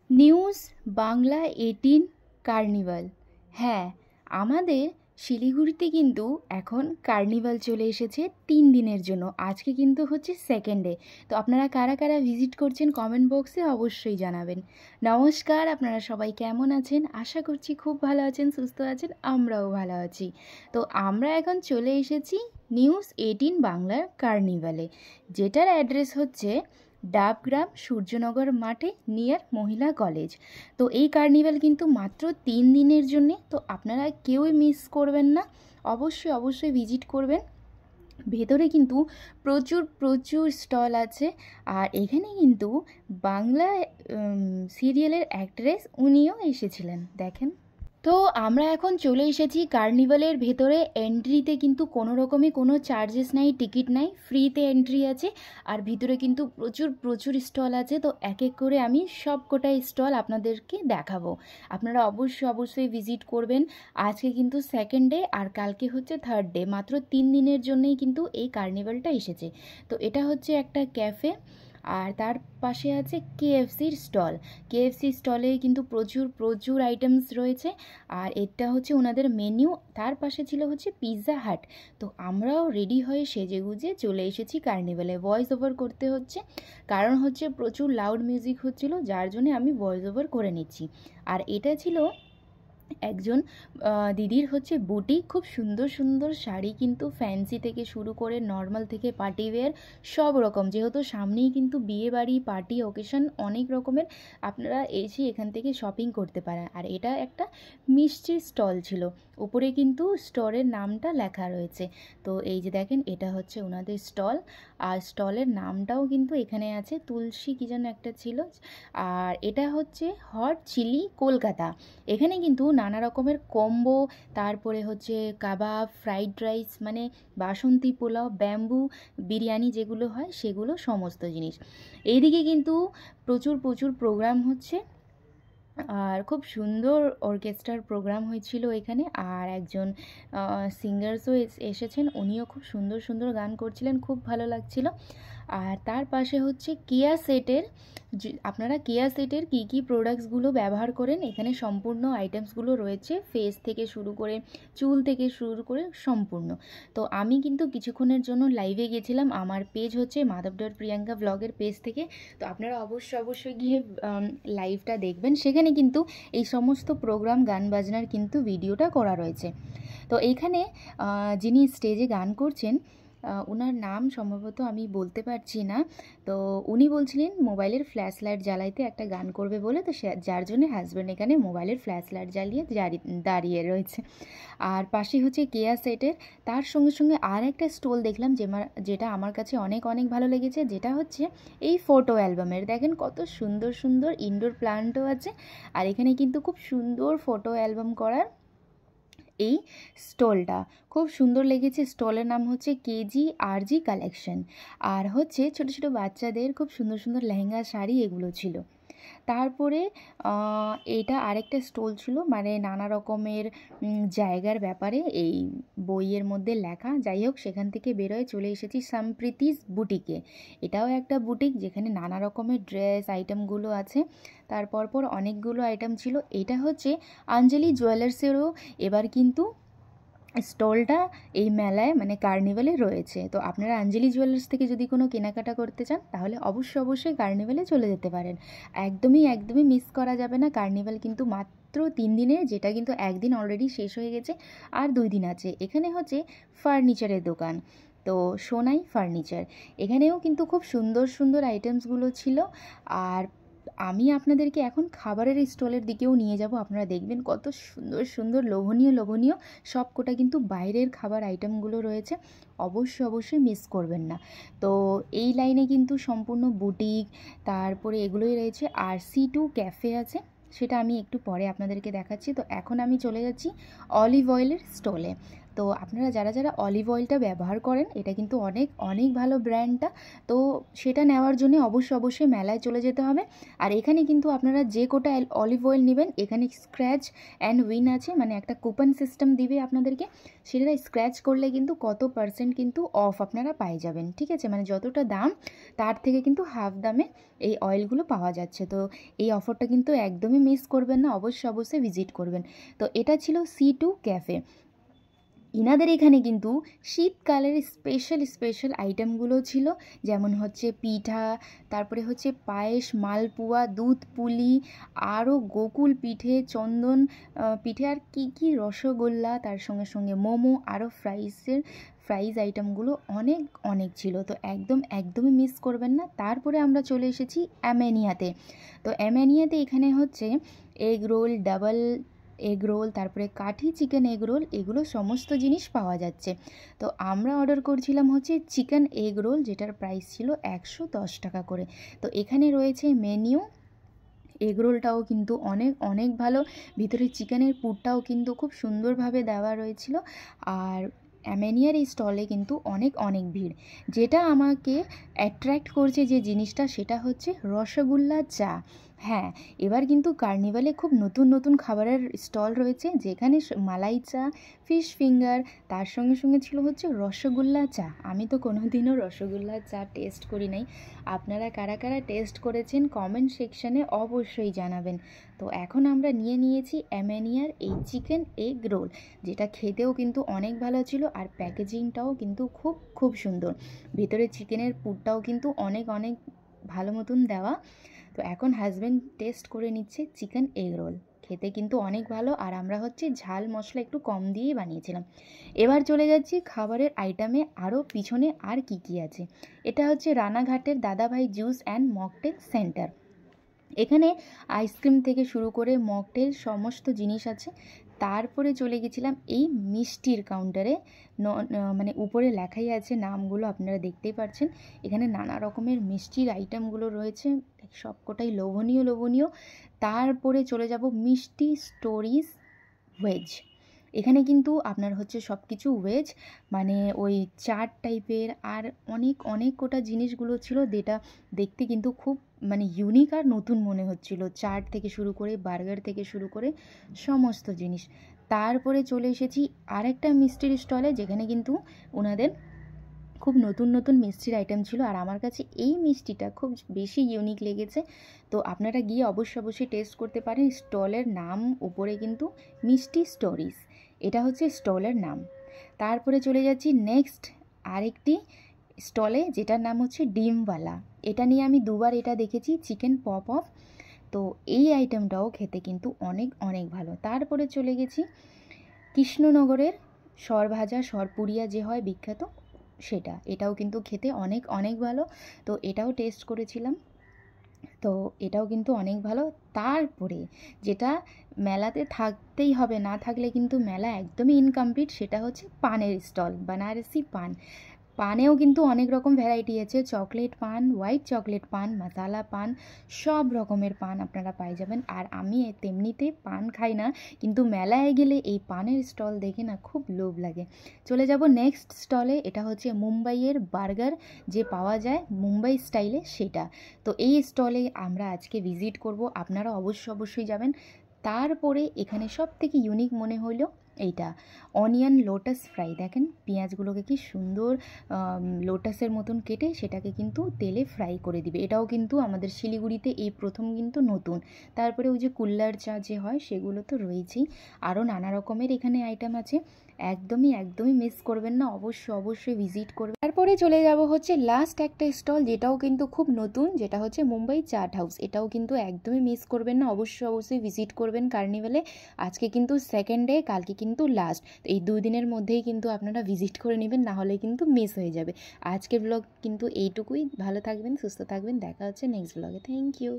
News Bangla 18 carnival. হ্যাঁ, আমাদের শিলিগুড়িতে কিন্তু এখন কার্নিভাল চলে এসেছে 3 দিনের জন্য। আজকে কিন্তু হচ্ছে সেকেন্ড ডে। তো আপনারা কারা কারা ভিজিট করছেন কমেন্ট বক্সে অবশ্যই জানাবেন। নমস্কার, আপনারা সবাই কেমন আছেন? আশা করছি খুব ভালো আছেন, সুস্থ আছেন, আমরাও ভালো আছি। তো আমরা এখন চলে এসেছি নিউজ 18 বাংলার কার্নিভালে, যেটার অ্যাড্রেস হচ্ছে ডাবগ্রাম সূর্যনগর মাঠে নিয়ার মহিলা কলেজ। তো এই কার্নিভাল কিন্তু মাত্র 3 দিনের জন্যে, তো আপনারা কেউই মিস করবেন না, অবশ্যই অবশ্যই ভিজিট করবেন। ভেতরে কিন্তু প্রচুর প্রচুর স্টল আছে। আর এখানে কিন্তু বাংলা সিরিয়ালের অ্যাক্ট্রেস উনিও এসেছিলেন, দেখেন। তো আমরা এখন চলে এসেছি কার্নিভালের ভেতরে। এন্ট্রিতে কিন্তু কোনো রকমই কোনো চার্জেস নাই, টিকিট নাই, ফ্রিতে এন্ট্রি আছে। আর ভিতরে কিন্তু প্রচুর প্রচুর স্টল আছে। তো এক এক করে আমি সব কটাই স্টল আপনাদেরকে দেখাবো। আপনারা অবশ্যই অবশ্যই ভিজিট করবেন। আজকে কিন্তু সেকেন্ড ডে আর কালকে হচ্ছে থার্ড ডে। মাত্র 3 দিনের জন্যই কিন্তু এই কার্নিভালটা এসেছে। তো এটা হচ্ছে একটা ক্যাফে, আর তার পাশে আছে কেএফসির স্টল। কেএফসি স্টলে কিন্তু প্রচুর প্রচুর আইটেমস রয়েছে। আর এটা হচ্ছে ওনাদের মেনু। তার পাশে ছিল হচ্ছে পিৎজা হাট। তো আমরাও রেডি হয়ে সেজেগুজে চলে এসেছি কার্নিভালে। ভয়েস ওভার করতে হচ্ছে, কারণ হচ্ছে প্রচুর লাউড মিউজিক হচ্ছিল, যার জন্য আমি ভয়েস ওভার করে নিচ্ছি। আর এটা ছিল একজন দিদির হচ্ছে বুটিক। খুব সুন্দর সুন্দর শাড়ি কিন্তু ফ্যান্সি থেকে শুরু করে নর্মাল থেকে পার্টি ওয়্যার সব রকম, যেহেতু সামনেই কিন্তু বিয়ে বাড়ি, পার্টি ওকেশন, অনেক রকমের আপনারা এসে এখান থেকে শপিং করতে পারেন। আর এটা একটা মিষ্টির স্টল ছিল, উপরে কিন্তু স্টোরের নামটা লেখা রয়েছে। তো এই যে দেখেন, এটা হচ্ছে ওনাদের স্টল। আর স্টলের নামটাও কিন্তু এখানে আছে, তুলসী কি যেন একটা ছিল। আর এটা হচ্ছে হট চিলি কলকাতা। এখানে কিন্তু নানা রকমের কম্বো, তারপরে হচ্ছে কাবাব, ফ্রাইড রাইস, মানে বাসন্তী পোলাও, ব্যাম্বু বিরিয়ানি যেগুলো হয় সেগুলো সমস্ত জিনিস। এইদিকে কিন্তু প্রচুর প্রচুর প্রোগ্রাম হচ্ছে, আর খুব সুন্দর অর্কেস্ট্রার প্রোগ্রাম হয়েছিল এখানে। আর একজন সিঙ্গার্সও এসেছেন, উনিও খুব সুন্দর সুন্দর গান করছিলেন, খুব ভালো লাগছিল। আর তার পাশে হচ্ছে কেয়া সেটের, আপনারা কেয়া সেটের কী কী প্রোডাক্টসগুলো ব্যবহার করেন এখানে সম্পূর্ণ আইটেমসগুলো রয়েছে, ফেস থেকে শুরু করে চুল থেকে শুরু করে সম্পূর্ণ। তো আমি কিন্তু কিছুক্ষণের জন্য লাইভে গেছিলাম, আমার পেজ হচ্ছে মাধবডর প্রিয়াঙ্কা ব্লগের পেজ থেকে। তো আপনারা অবশ্যই অবশ্যই গিয়ে লাইভটা দেখবেন, সেখানে কিন্তু এই সমস্ত প্রোগ্রাম গান বাজনার কিন্তু ভিডিওটা করা রয়েছে। তো এইখানে যিনি স্টেজে গান করছেন, ওনার নাম সম্ভবত আমি বলতে পারছি না। তো উনি বলছিলেন মোবাইলের ফ্ল্যাশ লাইট জ্বালাইতে একটা গান করবে বলে, তো যার জন্য হাজব্যান্ড এখানে মোবাইলের ফ্ল্যাশ লাইট জ্বালিয়ে দাঁড়িয়ে রয়েছে। আর পাশে হচ্ছে কেয়া সেটের। তার সঙ্গে সঙ্গে আর একটা স্টল দেখলাম যেটা আমার কাছে অনেক অনেক ভালো লেগেছে, যেটা হচ্ছে এই ফটো অ্যালবামের। দেখেন কত সুন্দর সুন্দর ইনডোর প্লান্টও আছে। আর এখানে কিন্তু খুব সুন্দর ফটো অ্যালবাম করার এই স্টলটা খুব সুন্দর লেগেছে। স্টলের নাম হচ্ছে কেজি আরজি কালেকশন। আর হচ্ছে ছোট ছোট বাচ্চাদের খুব সুন্দর সুন্দর লেহেঙ্গা, শাড়ি এগুলো ছিল। তারপরে এটা আরেকটা স্টল ছিল, মানে নানা রকমের জায়গার ব্যাপারে এই বইয়ের মধ্যে লেখা। যাই হোক, সেখান থেকে বেরোয় চলে এসেছি সম্প্রীতিস বুটিকে। এটাও একটা বুটিক, যেখানে নানা রকমের ড্রেস আইটেমগুলো আছে। তারপর পর অনেকগুলো আইটেম ছিল। এটা হচ্ছে অঞ্জলি জুয়েলার্সেরও এবার কিন্তু স্টলটা এই মেলায়, মানে কার্নিভালে রয়েছে। তো আপনারা অঞ্জলি জুয়েলার্স থেকে যদি কোনো কেনাকাটা করতে চান, তাহলে অবশ্যই অবশ্যই কার্নিভালে চলে যেতে পারেন। একদমই একদমই মিস করা যাবে না। কার্নিভাল কিন্তু মাত্র 3 দিনের, যেটা কিন্তু একদিন অলরেডি শেষ হয়ে গেছে, আর 2 দিন আছে। এখানে হচ্ছে ফার্নিচারের দোকান, তো সোনাই ফার্নিচার। এখানেও কিন্তু খুব সুন্দর সুন্দর আইটেমসগুলো ছিল। আর আমি আপনাদেরকে এখন খাবারের স্টলের দিকেও নিয়ে যাব। আপনারা দেখবেন কত সুন্দর সুন্দর লোভনীয় লোভনীয় সবকটা কিন্তু বাইরের খাবার আইটেমগুলো রয়েছে, অবশ্যই অবশ্যই মিস করবেন না। তো এই লাইনে কিন্তু সম্পূর্ণ বুটিক, তারপরে এগুলোই রয়েছে। আর C2 ক্যাফে আছে, সেটা আমি একটু পরে আপনাদেরকে দেখাচ্ছি। তো এখন আমি চলে যাচ্ছি অলিভ অয়েলের স্টলে। তো আপনারা যারা যারা অলিভ অয়েলটা ব্যবহার করেন, এটা কিন্তু অনেক অনেক ভালো ব্র্যান্ডটা, তো সেটা নেওয়ার জন্য অবশ্যই মেলায় চলে যেতে হবে। আর এখানে কিন্তু আপনারা যে কোটা অলিভ অয়েল নেবেন, এখানে স্ক্র্যাচ অ্যান্ড উইন আছে, মানে একটা কুপন সিস্টেম দিবে আপনাদেরকে, সেটা স্ক্র্যাচ করলে কিন্তু কত পার্সেন্ট কিন্তু অফ আপনারা পাই যাবেন, ঠিক আছে? মানে যতটা দাম তার থেকে কিন্তু হাফ দামে এই অয়েলগুলো পাওয়া যাচ্ছে। তো এই অফারটা কিন্তু একদমই মিস করবেন না, অবশ্যই ভিজিট করবেন। তো এটা ছিল C2 ক্যাফে। ইনাদের এখানে কিন্তু শীতকালের স্পেশাল আইটেমগুলো ছিল, যেমন হচ্ছে পিঠা, তারপরে হচ্ছে পায়েস, মালপোয়া, দুধ পুলি, আরও গোকুল পিঠে, চন্দন পিঠে, আর কি রসগোল্লা, তার সঙ্গে সঙ্গে মোমো, আরও ফ্রাইজ আইটেমগুলো অনেক অনেক ছিল। তো একদমই মিস করবেন না। তারপরে আমরা চলে এসেছি অ্যামেনিয়াতে। তো অ্যামেনিয়াতে এখানে হচ্ছে egg roll, double egg roll, তারপরে কাঠি চিকেন এগ রোল, এগুলো সমস্ত জিনিস পাওয়া যাচ্ছে। তো আমরা অর্ডার করছিলাম হচ্ছে চিকেন এগ রোল, যেটার প্রাইস ছিল 110 টাকা করে। তো এখানে রয়েছে মেনিউ। এগ রোলটাও কিন্তু অনেক অনেক ভালো, ভিতরে চিকেনের পুরটাও কিন্তু খুব সুন্দরভাবে দেওয়া রয়েছিল। আর অ্যামেনিয়ার এই স্টলে কিন্তু অনেক অনেক ভিড়। যেটা আমাকে অ্যাট্রাক্ট করছে যে জিনিসটা, সেটা হচ্ছে রসগোল্লা চা। হ্যাঁ, এবার কিন্তু কার্নিভালে খুব নতুন খাবারের স্টল রয়েছে, যেখানে মালাই চা, ফিশ ফিঙ্গার, তার সঙ্গে সঙ্গে ছিল হচ্ছে রসগোল্লা চা। আমি তো কোনোদিনও রসগোল্লা চা টেস্ট করি নাই। আপনারা কারা কারা টেস্ট করেছেন কমেন্ট সেকশানে অবশ্যই জানাবেন। তো এখন আমরা নিয়েছি অ্যামেনিয়ার এই চিকেন এগ রোল, যেটা খেতেও কিন্তু অনেক ভালো ছিল, আর প্যাকেজিংটাও কিন্তু খুব সুন্দর। ভেতরে চিকেনের পুরটাও কিন্তু অনেক ভালো মতন দেওয়া। তো এখন হাজব্যান্ড টেস্ট করে নিচ্ছে চিকেন এগ রোল, খেতে কিন্তু অনেক ভালো। আর আমরা হচ্ছে ঝাল মশলা একটু কম দিয়েই বানিয়েছিলাম। এবার চলে যাচ্ছি খাবারের আইটেমে, আরও পিছনে আর কি আছে। এটা হচ্ছে রানাঘাটের দাদাভাই জুস অ্যান্ড মকটেল সেন্টার। এখানে আইসক্রিম থেকে শুরু করে মকটেল সমস্ত জিনিস আছে। তারপরে চলে গেছিলাম এই মিষ্টির কাউন্টারে। মানে উপরে লেখাই আছে নামগুলো, আপনারা দেখতেই পাচ্ছেন। এখানে নানা রকমের মিষ্টির আইটেমগুলো রয়েছে, সবকটাই লোভনীয়। তারপরে চলে যাব মিষ্টি স্টোরিজ ভেজ। এখানে কিন্তু আপনার হচ্ছে সব কিছু ভেজ, মানে ওই চাট টাইপের, আর অনেক কোটা জিনিসগুলো ছিল, যেটা দেখতে কিন্তু খুব মানে ইউনিক আর নতুন মনে হচ্ছিল। চাট থেকে শুরু করে বার্গার থেকে শুরু করে সমস্ত জিনিস। তারপরে চলে এসেছি আরেকটা মিষ্টির স্টলে, যেখানে কিন্তু ওনাদের খুব নতুন মিষ্টির আইটেম ছিল, আর আমার কাছে এই মিষ্টিটা খুব বেশি ইউনিক লেগেছে। তো আপনারা গিয়ে অবশ্যই টেস্ট করতে পারেন। স্টলের নাম উপরে কিন্তু মিষ্টি স্টোরিজ, এটা হচ্ছে স্টলের নাম। তারপরে চলে যাচ্ছি নেক্সট আরেকটি স্টলে, যেটার নাম হচ্ছে ডিমওয়ালা। এটা নিয়ে আমি দুবার এটা দেখেছি, চিকেন পপ অফ। তো এই আইটেমটাও খেতে কিন্তু অনেক ভালো। তারপরে চলে গেছি কৃষ্ণনগরের সরভাজা, সরপুরিয়া যে হয় বিখ্যাত, সেটা, এটাও কিন্তু খেতে অনেক ভালো। তো এটাও টেস্ট করেছিলাম, তো এটাও কিন্তু অনেক ভালো। তারপরে যেটা মেলাতে থাকতেই হবে, না থাকলে কিন্তু মেলা একদমই ইনকমপ্লিট, সেটা হচ্ছে পানের স্টল, বানারসি পান। পানেও কিন্তু অনেক রকম ভ্যারাইটি আছে, চকলেট পান, হোয়াইট চকলেট পান, মশালা পান, সব রকমের পান আপনারা পাই যাবেন। আর আমি তেমনিতে পান খাই না, কিন্তু মেলায় গেলে এই পানের স্টল দেখে না খুব লোভ লাগে। চলে যাব নেক্সট স্টলে, এটা হচ্ছে মুম্বাইয়ের বার্গার, যে পাওয়া যায় মুম্বাই স্টাইলে, সেটা। তো এই স্টলে আমরা আজকে ভিজিট করব, আপনারা অবশ্যই যাবেন। তারপরে এখানে সব থেকে ইউনিক মনে হলো এইটা, অনিয়ন লোটাস ফ্রাই। দেখেন পেঁয়াজগুলোকে কি সুন্দর লোটাসের মতন কেটে সেটাকে কিন্তু তেলে ফ্রাই করে দিবে। এটাও কিন্তু আমাদের শিলিগুড়িতে এই প্রথম কিন্তু নতুন। তারপরে ওই যে কুল্লার চা যে হয়, সেগুলো তো রয়েছেই, আরও নানা রকমের এখানে আইটেম আছে। একদমই মিস করবেন না, অবশ্যই ভিজিট করবেন। তারপরে চলে যাব হচ্ছে লাস্ট একটা স্টল, যেটাও কিন্তু খুব নতুন, যেটা হচ্ছে মুম্বাই চাট হাউস। এটাও কিন্তু একদমই মিস করবেন না, অবশ্যই ভিজিট করবেন কার্নিভালে। আজকে কিন্তু সেকেন্ড ডে, কালকে কিন্তু লাস্ট, তো এই 2 দিনের মধ্যেই কিন্তু আপনারা ভিজিট করে নেবেন, না হলে কিন্তু মিস হয়ে যাবে। আজকের ব্লগ কিন্তু এইটুকুই। ভালো থাকবেন, সুস্থ থাকবেন, দেখা হচ্ছে নেক্সট ব্লগে। Thank you.